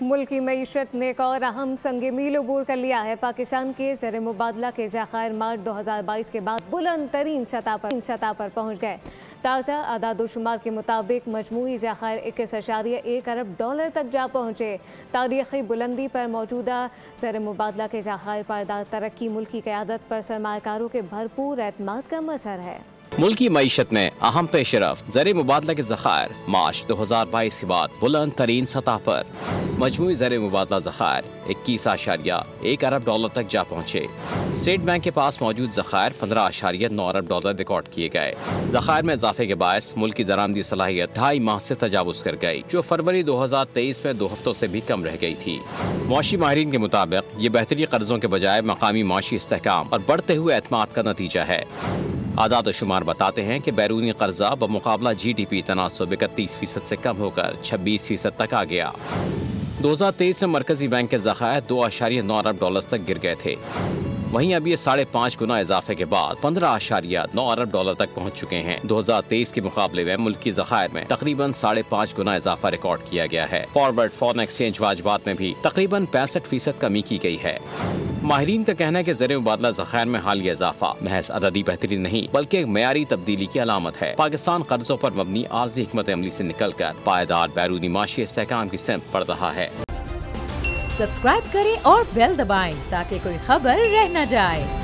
मुल्की मईशत ने एक और अहम संग मील अबूर कर लिया है। पाकिस्तान के ज़र मुबादला के ज़खायर मार्च 2022 के बाद बुलंद तरीन सतह पर पहुँच गए। ताज़ा अदाद-ओ-शुमार के मुताबिक मजमूई ज़खायर 21.1 अरब डॉलर तक जा पहुँचे। तारीख़ी बुलंदी पर मौजूदा ज़र मुबादला के ज़खायर पायदार तरक्की मुल्की क़यादत पर सरमायाकारों के भरपूर एतमाद का मज़हर है। मुल्की मईशत में अहम पेशरफ्त ज़र मुबादला के ज़खायर मार्च 2022 के बाद बुलंद तरीन सतह पर मजमूई ज़र मुबादला ज़खायर 21.1 अरब डॉलर तक जा पहुँचे। स्टेट बैंक के पास मौजूद ज़खायर 15.9 अरब डॉलर रिकॉर्ड किए गए। ज़खायर में इजाफे के बायस मुल्क की दरामदी सलाहियत 2.5 माह से तजावुज़ कर गई, जो फरवरी 2023 में 2 हफ्तों से भी कम रह गई थी। मुआशी माहिरीन के मुताबिक ये बेहतरी कर्जों के बजाय मकामी माशी इस्तेहकाम और बढ़ते हुए एतमाद का नतीजा है। आदाद शुमार बताते हैं कि बैरूनी कर्जा बमुकाबला GDP तनासुब 31% से कम होकर 26% तक आ गया। 2023 में मरकजी बैंक के ज़खायर 2.9 अरब डॉलर तक गिर गए थे। वहीं अब ये 5.5 गुना इजाफे के बाद 15.9 अरब डॉलर तक पहुंच चुके हैं। 2023 के मुकाबले में मुल्की ज़खायर में तकरीबन 5.5 गुना इजाफा रिकॉर्ड किया गया है। फॉरवर्ड फॉरेन एक्सचेंज वाजबात में भी तकरीबन 65% कमी की गई है। माहिरीन का कहना है कि ज़र मुबादला ज़खायर में हालिया इजाफा महज अददी बेहतरी नहीं बल्कि एक मयारी तब्दीली की अलामत है। पाकिस्तान कर्जों पर मबनी आर्जी हिकमत अमली से निकलकर पायदार बैरूनी माशी इस्तेहकाम की सिमत बढ़ रहा है। सब्सक्राइब करें और बेल दबाएं ताकि कोई खबर रह न जाए।